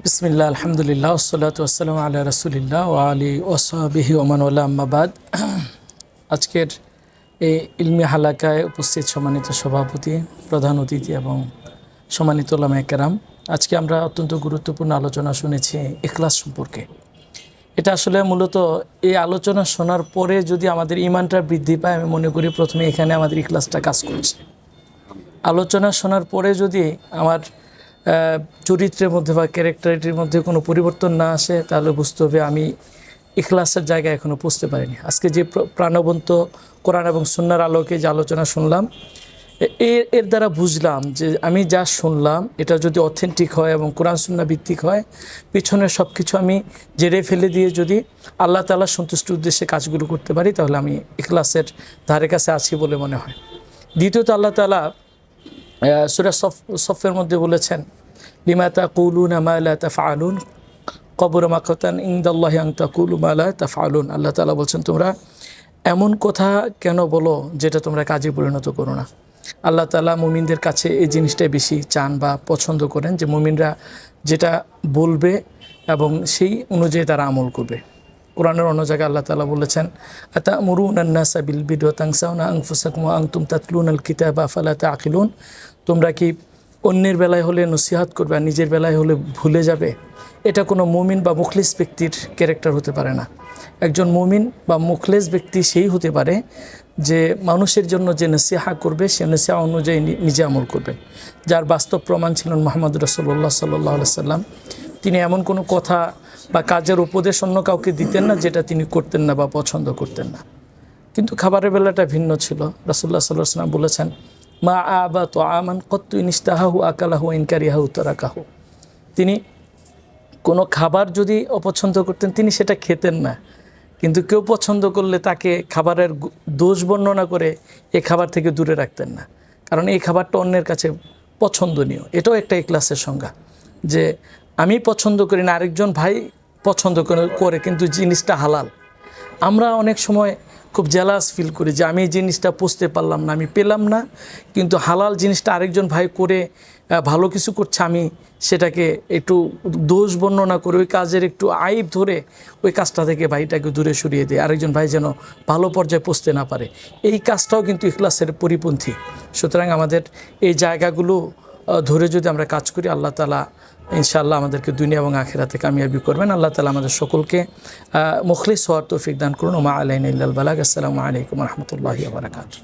বিসমিল্লাহ আলহামদুলিল্লাহ ওসলাতু ওয়াসসালামু আলা রাসূলিল্লাহ ওয়া আলিহি ওয়াসহাবিহি ওয়া মান ওয়ালা আম্মা বাদ। আজকের এই ইলমি হালাকায় উপস্থিত সম্মানিত সভাপতি, প্রধান অতিথি এবং সম্মানিত উলামায়ে কেরাম, আজকে আমরা অত্যন্ত গুরুত্বপূর্ণ আলোচনা শুনেছি ইখলাস সম্পর্কে। এটা আসলে মূলত এই আলোচনা শোনার পরে যদি আমাদের ঈমানটা বৃদ্ধি পায়, আমি মনে করি প্রথমে এখানে আমাদের ইখলাসটা কাজ করছে। আলোচনা শোনার পরে যদি আমার চরিত্রের মধ্যে বা ক্যারেক্টারিটির মধ্যে কোনো পরিবর্তন না আসে, তাহলে বুঝতে হবে আমি ইখলাসের জায়গায় এখনও পৌঁছতে পারিনি। আজকে যে প্রাণবন্ত কোরআন এবং সুন্নাহর আলোকে যে আলোচনা শুনলাম, এর দ্বারা বুঝলাম যে আমি যা শুনলাম এটা যদি অথেন্টিক হয় এবং কোরআন সুন্নাহ ভিত্তিক হয়, পিছনের সব কিছু আমি জেরে ফেলে দিয়ে যদি আল্লাহ তাআলার সন্তুষ্টির উদ্দেশ্যে কাজগুলো করতে পারি, তাহলে আমি ইখলাসের ধারে কাছে আছি বলে মনে হয়। দ্বিতীয়ত, আল্লাহ তাআলা সূরা সফের মধ্যে বলেছেন, লিমা তাকুলুনা মা লা তাফআলুন কবুরা মাকাতান ইনদাল্লাহি আন তাকুলু মা লা তাফআলুন। আল্লাহ তাআলা বলছেন, তোমরা এমন কথা কেন বলো যেটা তোমরা কাজে পরিণত করো না। আল্লাহ তাআলা মুমিনদের কাছে এই জিনিসটাই বেশি চান বা পছন্দ করেন, যে মুমিনরা যেটা বলবে এবং সেই অনুযায়ী তারা আমল করবে। কোরআনের অন্য জায়গায় আল্লাহ তাআলা বলেছেন, আতা'মুরুনান নাসা বিল বিররি ওয়া তানসাউনা আনফুসাকুম ওয়া আনতুম তাতলুনাল কিতাবা আফালা তা'কিলুন। তোমরা কি অন্যের বেলায় হলে নসিহত করবে আর নিজের বেলায় হলে ভুলে যাবে? এটা কোনো মুমিন বা মুখলিস ব্যক্তির ক্যারেক্টার হতে পারে না। একজন মুমিন বা মুখলিস ব্যক্তি সেই হতে পারে যে মানুষের জন্য যে নসিহা করবে, সে নসিহা অনুযায়ী নিজে আমল করবেন। যার বাস্তব প্রমাণ ছিলেন মুহাম্মদ রাসূলুল্লাহ সাল্লাল্লাহু আলাইহি সাল্লাম। তিনি এমন কোনো কথা বা কাজের উপদেশ অন্য কাউকে দিতেন না যেটা তিনি করতেন না বা পছন্দ করতেন না। কিন্তু খাবারের বেলাটা ভিন্ন ছিল। রাসূলুল্লাহ সাল্লাল্লাহু আলাইহি সাল্লাম বলেছেন, মা আবা তো আমান কত্তু ইনিস্তাহাহু আকালাহু ইনকারিয়াহু তারাকাহু। তিনি কোনো খাবার যদি অপছন্দ করতেন, তিনি সেটা খেতেন না, কিন্তু কেউ পছন্দ করলে তাকে খাবারের দোষ বর্ণনা করে এই খাবার থেকে দূরে রাখতেন না, কারণ এই খাবারটা অন্যের কাছে পছন্দনীয়। এটাও একটা ইখলাসের সংজ্ঞা, যে আমি পছন্দ করি না, আরেকজন ভাই পছন্দ করে কিন্তু জিনিসটা হালাল। আমরা অনেক সময় খুব জেলাস ফিল করি যে আমি এই জিনিসটা পুষতে পারলাম না, আমি পেলাম না, কিন্তু হালাল জিনিসটা আরেকজন ভাই করে ভালো কিছু করছে, আমি সেটাকে একটু দোষ বর্ণনা করে ওই কাজের একটু আইব ধরে ওই কাজটা থেকে ভাইটাকে দূরে সরিয়ে দিই, আরেকজন ভাই যেন ভালো পর্যায়ে পৌঁছতে না পারে। এই কাজটাও কিন্তু ইখলাসের পরিপন্থী। সুতরাং আমাদের এই জায়গাগুলো ধরে যদি আমরা কাজ করি, আল্লাহ তাআলা ইনশাআল্লাহ আমাদেরকে দুনিয়া এবং আখিরাতে কামিয়াবি করবেন। আল্লাহ তাআলা আমাদের সকলকে মুখলিস হওয়ার তৌফিক দান করুন। ওয়া মা আলাইনা ইল্লাল বালাগ। আসসালামু আলাইকুম ওয়া রাহমাতুল্লাহি ওয়া বারাকাতুহু।